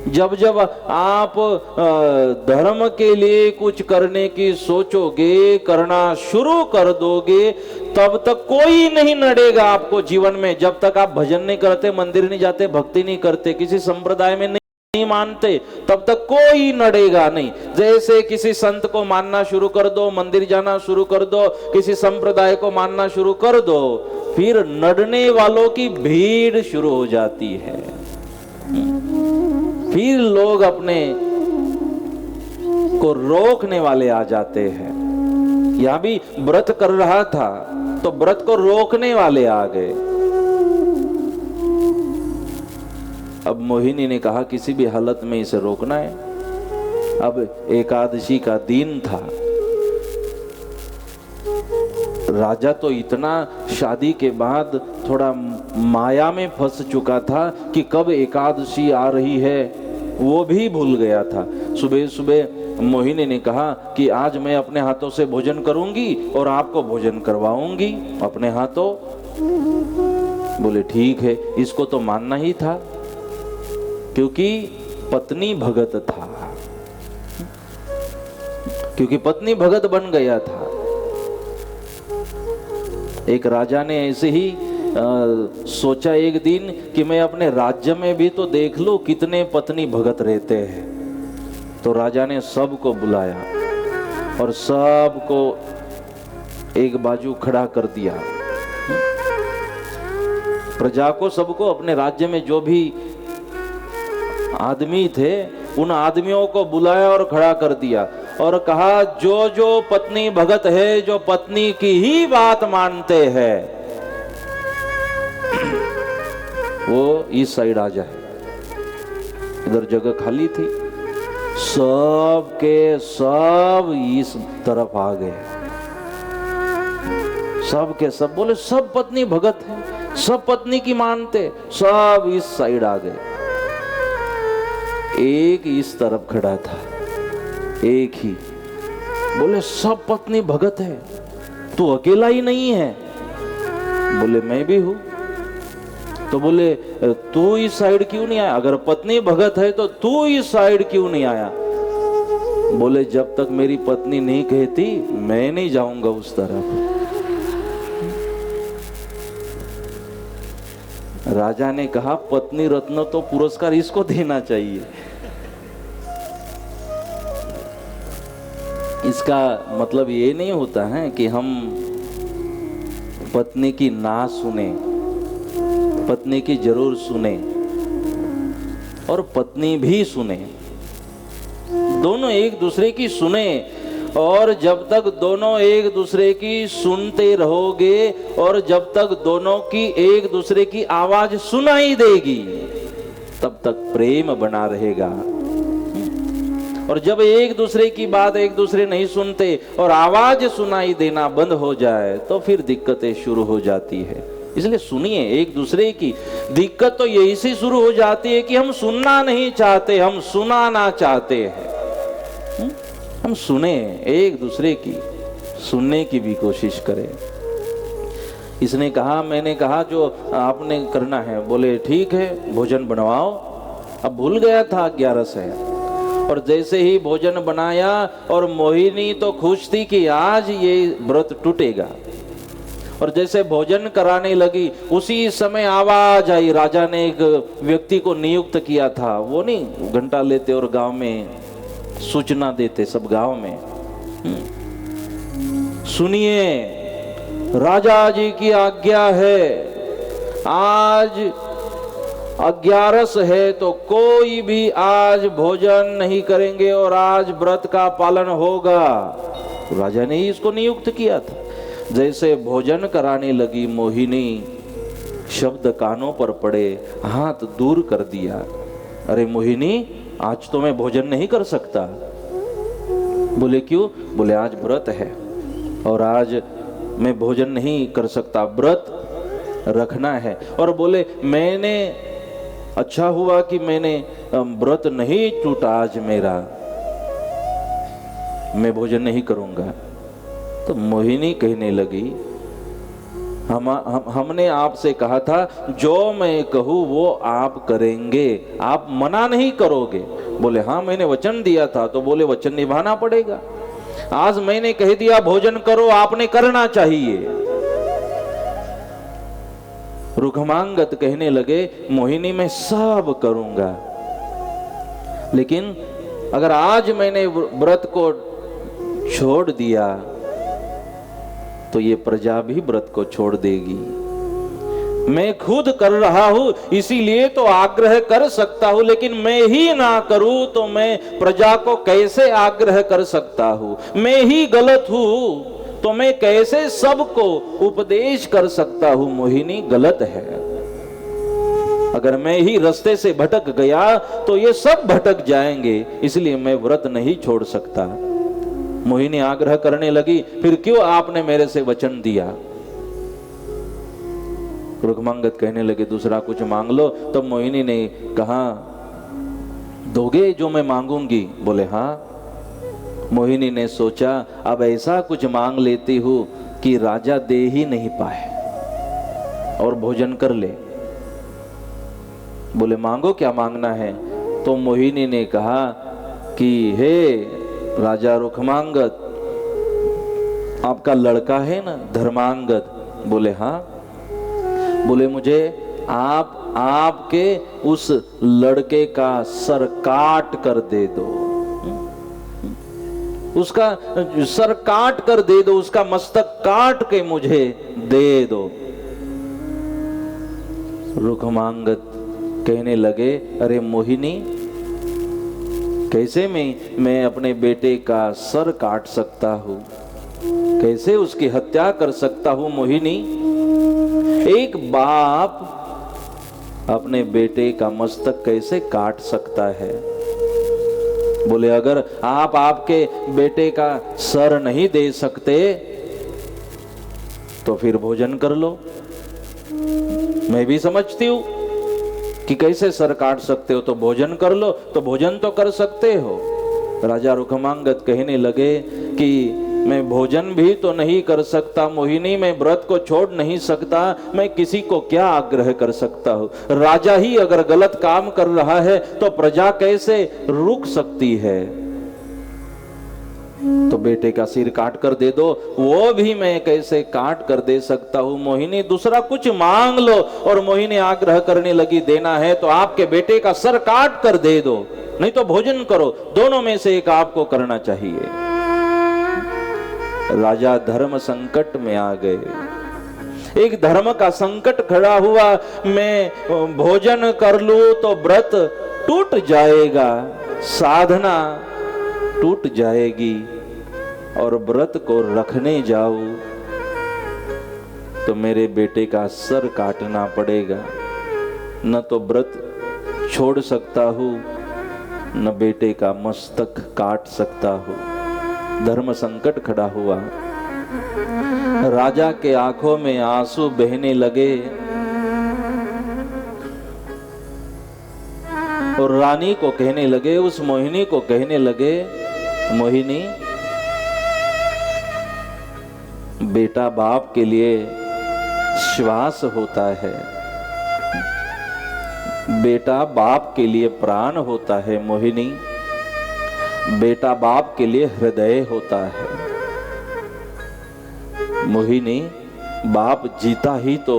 जब जब आप धर्म के लिए कुछ करने की सोचोगे, करना शुरू कर दोगे, तब तक कोई नहीं नड़ेगा आपको जीवन में। जब तक आप भजन नहीं करते, मंदिर नहीं जाते, भक्ति नहीं करते, किसी संप्रदाय में नहीं मानते, तब तक कोई नड़ेगा नहीं। जैसे किसी संत को मानना शुरू कर दो, मंदिर जाना शुरू कर दो, किसी संप्रदाय को मानना शुरू कर दो, फिर नड़ने वालों की भीड़ शुरू हो जाती है। फिर लोग अपने को रोकने वाले आ जाते हैं। यहां भी व्रत कर रहा था तो व्रत को रोकने वाले आ गए। अब मोहिनी ने कहा किसी भी हालत में इसे रोकना है। अब एकादशी का दिन था। राजा तो इतना शादी के बाद थोड़ा माया में फंस चुका था कि कब एकादशी आ रही है वो भी भूल गया था। सुबह सुबह मोहिनी ने कहा कि आज मैं अपने हाथों से भोजन करूंगी और आपको भोजन करवाऊंगी अपने हाथों। बोले ठीक है, इसको तो मानना ही था क्योंकि पत्नी भगत था, क्योंकि पत्नी भगत बन गया था। एक राजा ने ऐसे ही सोचा एक दिन कि मैं अपने राज्य में भी तो देख लूं कितने पत्नी भगत रहते हैं। तो राजा ने सबको बुलाया और सबको एक बाजू खड़ा कर दिया। प्रजा को, सबको, अपने राज्य में जो भी आदमी थे उन आदमियों को बुलाया और खड़ा कर दिया और कहा जो जो पत्नी भगत है, जो पत्नी की ही बात मानते हैं, वो इस साइड आ जाए। इधर जगह खाली थी, सब के सब इस तरफ आ गए। सब के सब बोले सब पत्नी भगत है, सब पत्नी की मानते, सब इस साइड आ गए। एक इस तरफ खड़ा था, एक ही। बोले सब पत्नी भगत है, तू अकेला ही नहीं है। बोले मैं भी हूं। तो बोले तू इस साइड क्यों नहीं आया? अगर पत्नी भगत है तो तू इस साइड क्यों नहीं आया? बोले जब तक मेरी पत्नी नहीं कहती मैं नहीं जाऊंगा उस तरफ। राजा ने कहा पत्नी रत्न तो पुरस्कार इसको देना चाहिए। इसका मतलब ये नहीं होता है कि हम पत्नी की ना सुने, पत्नी की जरूर सुने और पत्नी भी सुने, दोनों एक दूसरे की सुने। और जब तक दोनों एक दूसरे की सुनते रहोगे और जब तक दोनों की एक दूसरे की आवाज सुनाई देगी तब तक प्रेम बना रहेगा। और जब एक दूसरे की बात एक दूसरे नहीं सुनते और आवाज सुनाई देना बंद हो जाए तो फिर दिक्कतें शुरू हो जाती है। इसलिए सुनिए एक दूसरे की। दिक्कत तो यही से शुरू हो जाती है कि हम सुनना नहीं चाहते, हम सुनाना चाहते हैं। हम सुने, एक दूसरे की सुनने की भी कोशिश करें। इसने कहा, मैंने कहा जो आपने करना है। बोले ठीक है भोजन बनवाओ। अब भूल गया था 11 से। और जैसे ही भोजन बनाया और मोहिनी तो खुश थी कि आज ये व्रत टूटेगा। और जैसे भोजन कराने लगी उसी समय आवाज आई। राजा ने एक व्यक्ति को नियुक्त किया था, वो नहीं घंटा लेते और गांव में सूचना देते सब गांव में। सुनिए राजा जी की आज्ञा है, आज 11 है तो कोई भी आज भोजन नहीं करेंगे और आज व्रत का पालन होगा। राजा ने ही इसको नियुक्त किया था। जैसे भोजन कराने लगी मोहिनी, शब्द कानों पर पड़े, हाथ दूर कर दिया। अरे मोहिनी आज तो मैं भोजन नहीं कर सकता। बोले क्यों? बोले आज व्रत है और आज मैं भोजन नहीं कर सकता, व्रत रखना है। और बोले मैंने, अच्छा हुआ कि मैंने व्रत नहीं टूटा आज मेरा, मैं भोजन नहीं करूंगा। तो मोहिनी कहने लगी हमने आपसे कहा था जो मैं कहूँ वो आप करेंगे, आप मना नहीं करोगे। बोले हाँ मैंने वचन दिया था। तो बोले वचन निभाना पड़ेगा। आज मैंने कह दिया भोजन करो, आपने करना चाहिए। रुक्मांगद कहने लगे मोहिनी मैं सब करूंगा, लेकिन अगर आज मैंने व्रत को छोड़ दिया तो ये प्रजा भी व्रत को छोड़ देगी। मैं खुद कर रहा हूं इसीलिए तो आग्रह कर सकता हूं, लेकिन मैं ही ना करूं तो मैं प्रजा को कैसे आग्रह कर सकता हूं? मैं ही गलत हूं तो मैं कैसे सबको उपदेश कर सकता हूं? मोहिनी गलत है। अगर मैं ही रास्ते से भटक गया तो ये सब भटक जाएंगे, इसलिए मैं व्रत नहीं छोड़ सकता। मोहिनी आग्रह करने लगी, फिर क्यों आपने मेरे से वचन दिया? रुक्मांगद कहने लगे दूसरा कुछ मांग लो। तब मोहिनी ने कहा दोगे जो मैं मांगूंगी? बोले हाँ। मोहिनी ने सोचा अब ऐसा कुछ मांग लेती हूं कि राजा दे ही नहीं पाए और भोजन कर ले। बोले मांगो, क्या मांगना है? तो मोहिनी ने कहा कि हे राजा रुखमांगद, आपका लड़का है ना धर्मांगद? बोले हाँ। बोले मुझे आपके उस लड़के का सर काट कर दे दो, उसका सर काट कर दे दो, उसका मस्तक काट के मुझे दे दो। रुखमांगद कहने लगे, अरे मोहिनी, कैसे मैं अपने बेटे का सर काट सकता हूँ, कैसे उसकी हत्या कर सकता हूँ मोहिनी? एक बाप अपने बेटे का मस्तक कैसे काट सकता है? बोले अगर आप आपके बेटे का सर नहीं दे सकते तो फिर भोजन कर लो। मैं भी समझती हूं कि कैसे सर काट सकते हो, तो भोजन कर लो। तो भोजन तो कर सकते हो। राजा रुखमांगद कहने लगे कि मैं भोजन भी तो नहीं कर सकता मोहिनी, मैं व्रत को छोड़ नहीं सकता, मैं किसी को क्या आग्रह कर सकता हूँ? राजा ही अगर गलत काम कर रहा है तो प्रजा कैसे रुक सकती है? तो बेटे का सिर काट कर दे दो, वो भी मैं कैसे काट कर दे सकता हूँ मोहिनी, दूसरा कुछ मांग लो। और मोहिनी आग्रह करने लगी, देना है तो आपके बेटे का सर काट कर दे दो, नहीं तो भोजन करो, दोनों में से एक आपको करना चाहिए। राजा धर्म संकट में आ गए। एक धर्म का संकट खड़ा हुआ, मैं भोजन कर लूं तो व्रत टूट जाएगा, साधना टूट जाएगी, और व्रत को रखने जाऊं तो मेरे बेटे का सर काटना पड़ेगा। न तो व्रत छोड़ सकता हूं, न बेटे का मस्तक काट सकता हूं। धर्म संकट खड़ा हुआ। राजा के आंखों में आंसू बहने लगे और रानी को कहने लगे, उस मोहिनी को कहने लगे, मोहिनी, बेटा बाप के लिए श्वास होता है, बेटा बाप के लिए प्राण होता है मोहिनी, बेटा बाप के लिए हृदय होता है मोहिनी। बाप जीता ही तो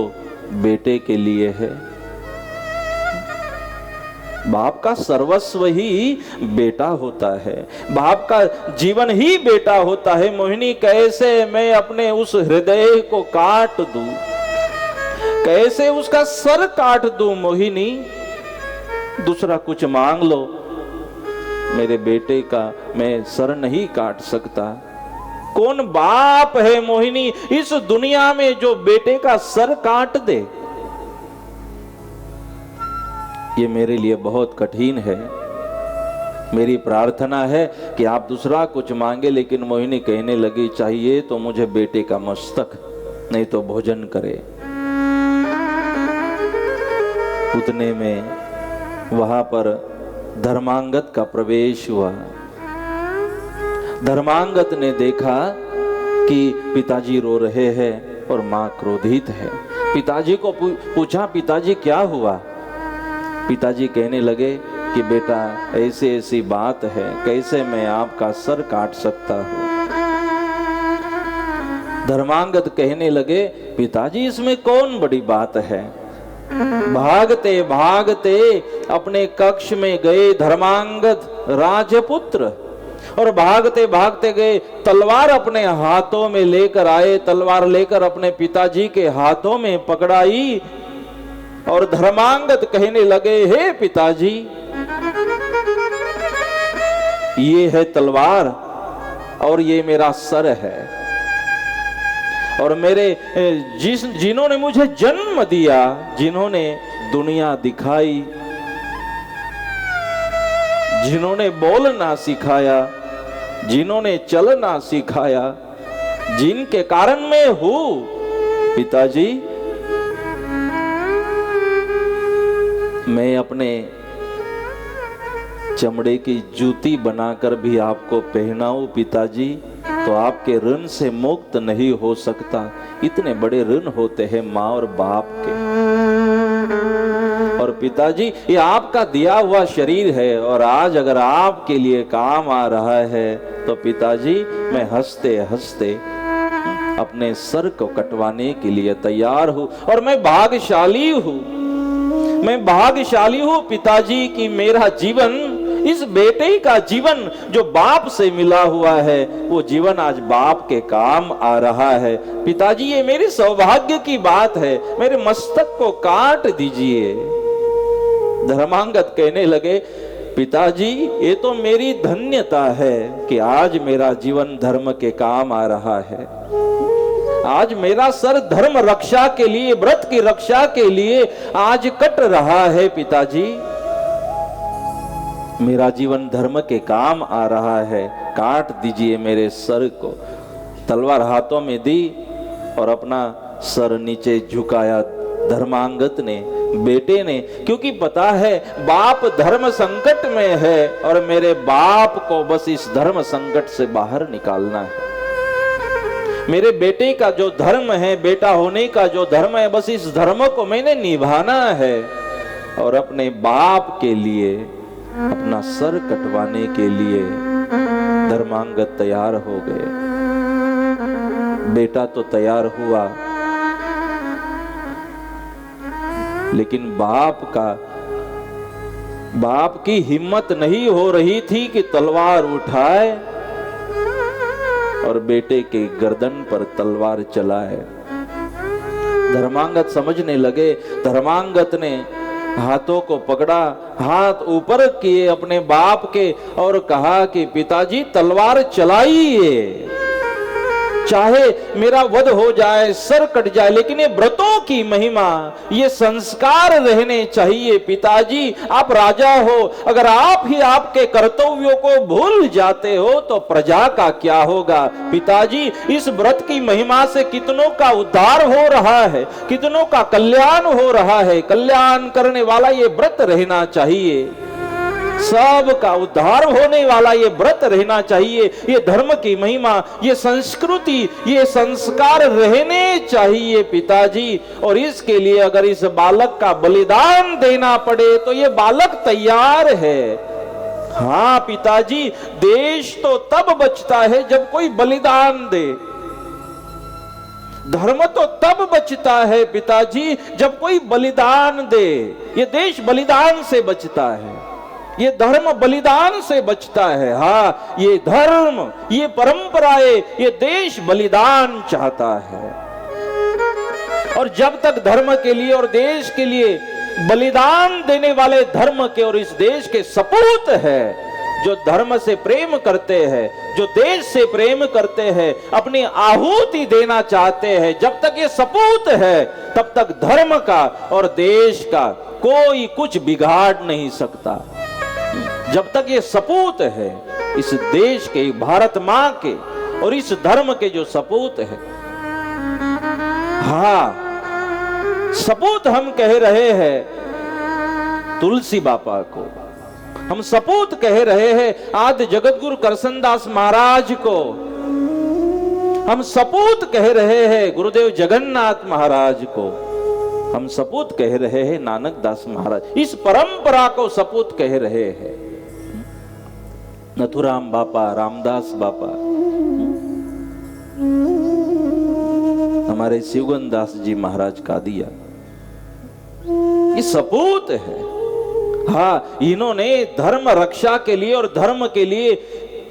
बेटे के लिए है, बाप का सर्वस्व ही बेटा होता है, बाप का जीवन ही बेटा होता है मोहिनी। कैसे मैं अपने उस हृदय को काट दूं, कैसे उसका सर काट दूं मोहिनी? दूसरा कुछ मांग लो, मेरे बेटे का मैं सर नहीं काट सकता। कौन बाप है मोहिनी इस दुनिया में जो बेटे का सर काट दे? ये मेरे लिए बहुत कठिन है। मेरी प्रार्थना है कि आप दूसरा कुछ मांगे, लेकिन मोहिनी कहने लगी, चाहिए तो मुझे बेटे का मस्तक, नहीं तो भोजन करे। उतने में वहां पर धर्मांगद का प्रवेश हुआ। धर्मांगद ने देखा कि पिताजी रो रहे हैं और मां क्रोधित है। पिताजी को पूछा, पिताजी क्या हुआ? पिताजी कहने लगे कि बेटा ऐसी ऐसी बात है, कैसे मैं आपका सर काट सकता हूं? धर्मांगद कहने लगे, पिताजी इसमें कौन बड़ी बात है? भागते भागते अपने कक्ष में गए धर्मांगद राजपुत्र, और भागते भागते गए, तलवार अपने हाथों में लेकर आए, तलवार लेकर अपने पिताजी के हाथों में पकड़ाई, और धर्मांगद कहने लगे, हे पिताजी, ये है तलवार और ये मेरा सर है, और मेरे जिन्होंने मुझे जन्म दिया, जिन्होंने दुनिया दिखाई, जिन्होंने बोलना सिखाया, जिन्होंने चलना सिखाया, जिनके कारण मैं हूं, पिताजी, मैं अपने चमड़े की जूती बनाकर भी आपको पहनाऊं पिताजी, तो आपके ऋण से मुक्त नहीं हो सकता। इतने बड़े ऋण होते हैं माँ और बाप के। और पिताजी, ये आपका दिया हुआ शरीर है और आज अगर आपके लिए काम आ रहा है तो पिताजी मैं हंसते हंसते अपने सर को कटवाने के लिए तैयार हूं। और मैं भाग्यशाली हूं, मैं भाग्यशाली हूं पिताजी कि मेरा जीवन, इस बेटे का जीवन जो बाप से मिला हुआ है, वो जीवन आज बाप के काम आ रहा है। पिताजी ये मेरे सौभाग्य की बात है, मेरे मस्तक को काट दीजिए। धर्मांगद कहने लगे, पिताजी ये तो मेरी धन्यता है कि आज मेरा जीवन धर्म के काम आ रहा है। आज मेरा सर धर्म रक्षा के लिए, व्रत की रक्षा के लिए आज कट रहा है। पिताजी मेरा जीवन धर्म के काम आ रहा है, काट दीजिए मेरे सर को। तलवार हाथों में दी और अपना सर नीचे झुकाया धर्मांगद ने, बेटे ने, क्योंकि पता है बाप धर्म संकट में है और मेरे बाप को बस इस धर्म संकट से बाहर निकालना है। मेरे बेटे का जो धर्म है, बेटा होने का जो धर्म है, बस इस धर्म को मैंने निभाना है। और अपने बाप के लिए, अपना सर कटवाने के लिए धर्मांगद तैयार हो गए। बेटा तो तैयार हुआ, लेकिन बाप की हिम्मत नहीं हो रही थी कि तलवार उठाए और बेटे के गर्दन पर तलवार चलाए। धर्मांगद समझने लगे। धर्मांगद ने हाथों को पकड़ा, हाथ ऊपर किए अपने बाप के और कहा कि पिताजी तलवार चलाइए, चाहे मेरा वध हो जाए, सर कट जाए, लेकिन ये व्रतों की महिमा, ये संस्कार रहने चाहिए। पिताजी आप राजा हो, अगर आप ही आपके कर्तव्यों को भूल जाते हो तो प्रजा का क्या होगा। पिताजी इस व्रत की महिमा से कितनों का उद्धार हो रहा है, कितनों का कल्याण हो रहा है। कल्याण करने वाला ये व्रत रहना चाहिए, सब का उद्धार होने वाला ये व्रत रहना चाहिए। ये धर्म की महिमा, ये संस्कृति, ये संस्कार रहने चाहिए पिताजी। और इसके लिए अगर इस बालक का बलिदान देना पड़े तो ये बालक तैयार है। हाँ पिताजी, देश तो तब बचता है जब कोई बलिदान दे, धर्म तो तब बचता है पिताजी जब कोई बलिदान दे। ये देश बलिदान से बचता है, ये धर्म बलिदान से बचता है। हाँ ये धर्म, ये परंपराएं, ये देश बलिदान चाहता है। और जब तक धर्म के लिए और देश के लिए बलिदान देने वाले धर्म के और इस देश के सपूत है, जो धर्म से प्रेम करते हैं, जो देश से प्रेम करते हैं, अपनी आहुति देना चाहते हैं, जब तक ये सपूत है तब तक धर्म का और देश का कोई कुछ बिगाड़ नहीं सकता। जब तक ये सपूत है इस देश के, भारत मां के और इस धर्म के जो सपूत है। हाँ सपूत हम कह रहे हैं तुलसी बापा को, हम सपूत कह रहे हैं आदि जगत गुरु करसनदास महाराज को, हम सपूत कह रहे हैं गुरुदेव जगन्नाथ महाराज को, हम सपूत कह रहे हैं नानक दास महाराज। इस परंपरा को सपूत कह रहे हैं। नथुराम बापा, रामदास बापा, हमारे शिवगन दास जी महाराज का दिया, ये सपूत है। हाँ इन्होंने धर्म रक्षा के लिए और धर्म के लिए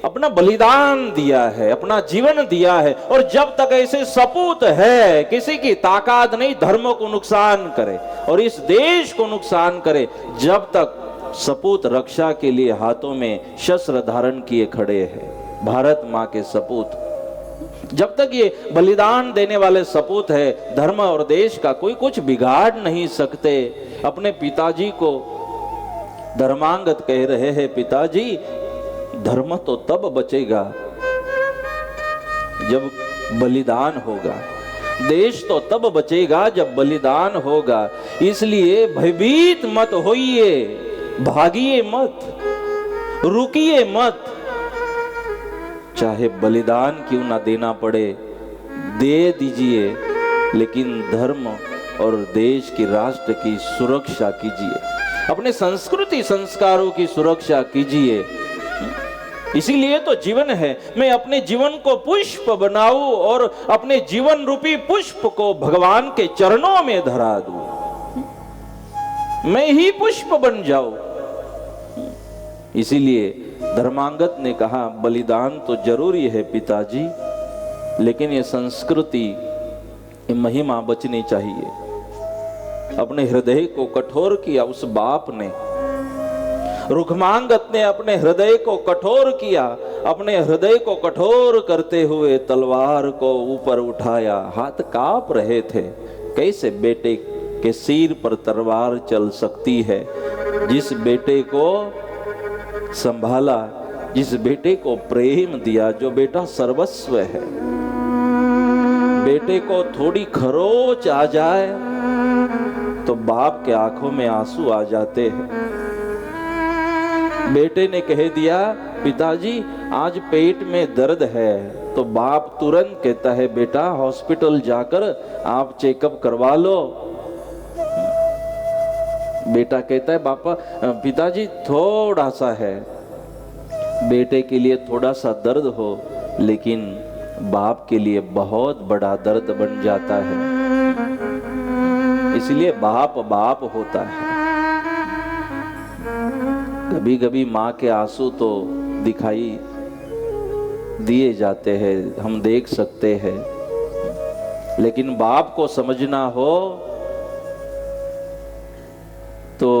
अपना बलिदान दिया है, अपना जीवन दिया है। और जब तक ऐसे सपूत है, किसी की ताकत नहीं धर्म को नुकसान करे और इस देश को नुकसान करे। जब तक सपूत रक्षा के लिए हाथों में शस्त्र धारण किए खड़े हैं, भारत मां के सपूत, जब तक ये बलिदान देने वाले सपूत है, धर्म और देश का कोई कुछ बिगाड़ नहीं सकते। अपने पिताजी को धर्मांगद कह रहे हैं, पिताजी धर्म तो तब बचेगा जब बलिदान होगा, देश तो तब बचेगा जब बलिदान होगा। इसलिए भयभीत मत होइए, भागिए मत, रुकिए मत, चाहे बलिदान क्यों ना देना पड़े दे दीजिए, लेकिन धर्म और देश की, राष्ट्र की सुरक्षा कीजिए, अपने संस्कृति संस्कारों की सुरक्षा कीजिए। इसीलिए तो जीवन है। मैं अपने जीवन को पुष्प बनाऊं और अपने जीवन रूपी पुष्प को भगवान के चरणों में धरा दूं, मैं ही पुष्प बन जाऊं। इसीलिए धर्मांगद ने कहा, बलिदान तो जरूरी है पिताजी, लेकिन ये संस्कृति, ये महिमा बचनी चाहिए। अपने हृदय को कठोर किया उस बाप ने, रुक्मांगद ने अपने हृदय को कठोर किया। अपने हृदय को कठोर करते हुए तलवार को ऊपर उठाया, हाथ कांप रहे थे। कैसे बेटे के सिर पर तलवार चल सकती है? जिस बेटे को संभाला, जिस बेटे को प्रेम दिया, जो बेटा सर्वस्व है, बेटे को थोड़ी खरोच आ जाए तो बाप के आंखों में आंसू आ जाते हैं। बेटे ने कह दिया, पिताजी आज पेट में दर्द है, तो बाप तुरंत कहता है, बेटा हॉस्पिटल जाकर आप चेकअप करवा लो। बेटा कहता है, पापा पिताजी थोड़ा सा है। बेटे के लिए थोड़ा सा दर्द हो, लेकिन बाप के लिए बहुत बड़ा दर्द बन जाता है। इसलिए बाप बाप होता है। कभी कभी माँ के आंसू तो दिखाई दिए जाते हैं, हम देख सकते हैं, लेकिन बाप को समझना हो तो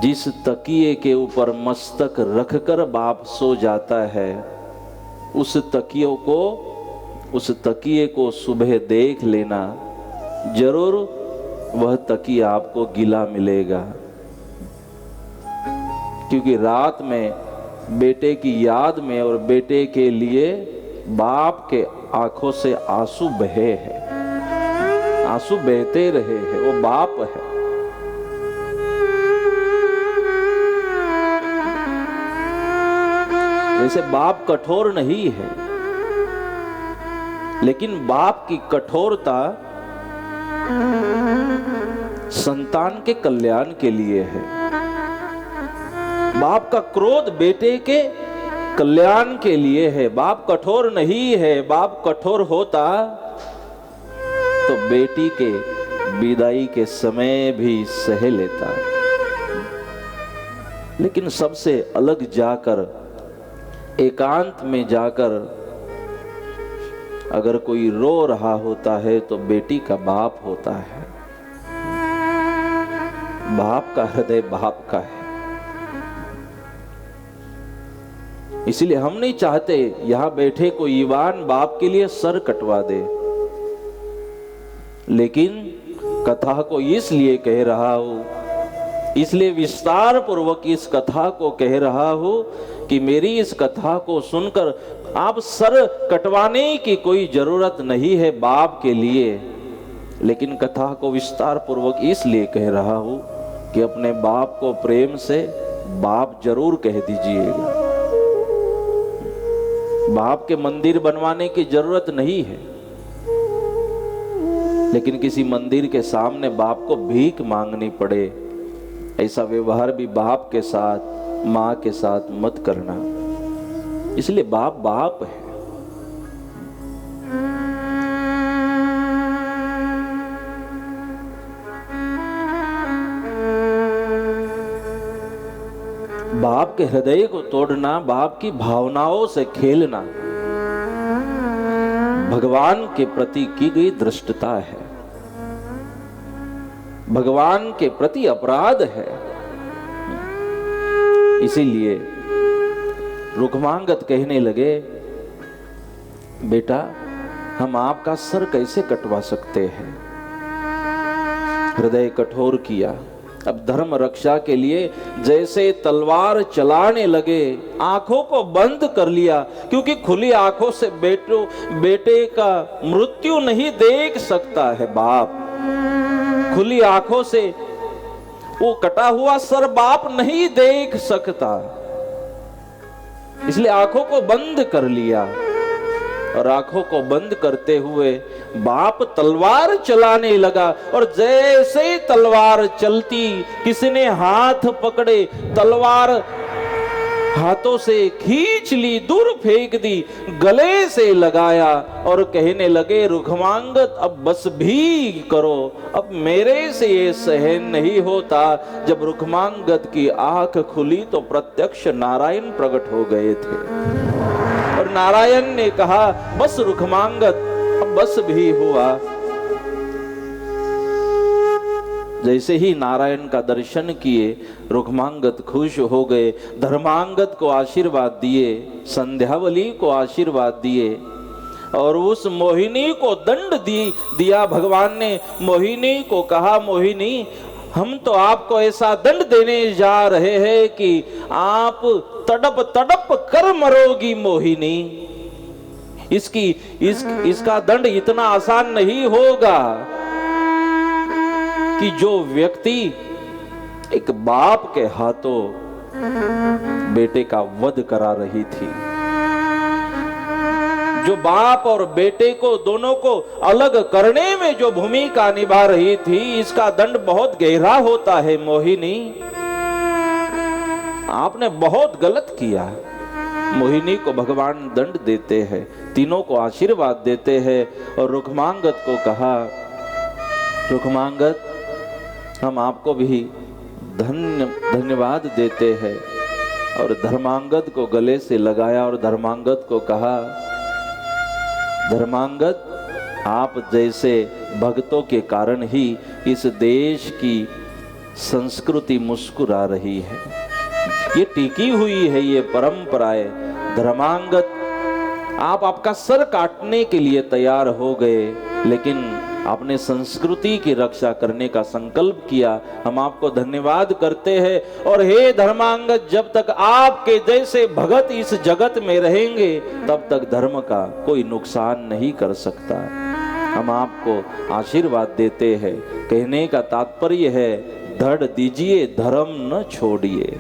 जिस तकिए के ऊपर मस्तक रखकर बाप सो जाता है, उस तकिए को सुबह देख लेना, जरूर वह तकिया आपको गीला मिलेगा। क्योंकि रात में बेटे की याद में और बेटे के लिए बाप के आंखों से आंसू बहे हैं, आंसू बहते रहे हैं, वो बाप है। वैसे बाप कठोर नहीं है, लेकिन बाप की कठोरता संतान के कल्याण के लिए है। बाप का क्रोध बेटे के कल्याण के लिए है। बाप कठोर नहीं है। बाप कठोर होता तो बेटी के विदाई के समय भी सह लेता, लेकिन सबसे अलग जाकर, एकांत में जाकर अगर कोई रो रहा होता है तो बेटी का बाप होता है। बाप का हृदय बाप का है। इसलिए हम नहीं चाहते यहां बैठे कोई ईवान बाप के लिए सर कटवा दे, लेकिन कथा को इसलिए कह रहा हूं, इसलिए विस्तार पूर्वक इस कथा को कह रहा हूं कि मेरी इस कथा को सुनकर आप सर कटवाने की कोई जरूरत नहीं है बाप के लिए, लेकिन कथा को विस्तार पूर्वक इसलिए कह रहा हूं कि अपने बाप को प्रेम से बाप जरूर कह दीजिएगा। बाप के मंदिर बनवाने की जरूरत नहीं है, लेकिन किसी मंदिर के सामने बाप को भीख मांगनी पड़े, ऐसा व्यवहार भी बाप के साथ, माँ के साथ मत करना। इसलिए बाप बाप है। बाप के हृदय को तोड़ना, बाप की भावनाओं से खेलना भगवान के प्रति की गई धृष्टता है, भगवान के प्रति अपराध है। इसीलिए रुक्मांगद कहने लगे, बेटा हम आपका सर कैसे कटवा सकते हैं? हृदय कठोर किया। अब धर्म रक्षा के लिए जैसे तलवार चलाने लगे, आंखों को बंद कर लिया, क्योंकि खुली आंखों से बेटे का मृत्यु नहीं देख सकता है बाप। खुली आंखों से वो कटा हुआ सर बाप नहीं देख सकता, इसलिए आंखों को बंद कर लिया। और आंखों को बंद करते हुए बाप तलवार चलाने लगा और जैसे तलवार चलती, किसी ने हाथ पकड़े, तलवार हाथों से खींच ली, दूर फेंक दी, गले से लगाया और कहने लगे, रुखमांगत अब बस भी करो, अब मेरे से ये सहन नहीं होता। जब रुखमांगत की आंख खुली तो प्रत्यक्ष नारायण प्रकट हो गए थे और नारायण ने कहा, बस रुखमांगत अब बस भी हुआ। जैसे ही नारायण का दर्शन किए, रुखमांगत खुश हो गए, धर्मांगत को आशीर्वाद दिए, संध्यावली को आशीर्वाद दिए और उस मोहिनी को दंड दिया। भगवान ने मोहिनी को कहा, मोहिनी हम तो आपको ऐसा दंड देने जा रहे हैं कि आप तड़प तड़प कर मरोगी मोहिनी। इसका दंड इतना आसान नहीं होगा कि जो व्यक्ति एक बाप के हाथों बेटे का वध करा रही थी, जो बाप और बेटे को दोनों को अलग करने में जो भूमिका निभा रही थी, इसका दंड बहुत गहरा होता है मोहिनी। आपने बहुत गलत किया। मोहिनी को भगवान दंड देते हैं, तीनों को आशीर्वाद देते हैं और रुखमांगत को कहा, रुखमांगत हम आपको भी धन्यवाद देते हैं। और धर्मांगत को गले से लगाया और धर्मांगत को कहा, धर्मांगत आप जैसे भक्तों के कारण ही इस देश की संस्कृति मुस्कुरा रही है, ये टिकी हुई है, ये परंपराएं। धर्मांगत आप आपका सर काटने के लिए तैयार हो गए, लेकिन आपने संस्कृति की रक्षा करने का संकल्प किया। हम आपको धन्यवाद करते हैं। और हे धर्मांगत, जब तक आपके जैसे भगत इस जगत में रहेंगे, तब तक धर्म का कोई नुकसान नहीं कर सकता। हम आपको आशीर्वाद देते हैं। कहने का तात्पर्य है, धड़ दीजिए, धर्म न छोड़िए।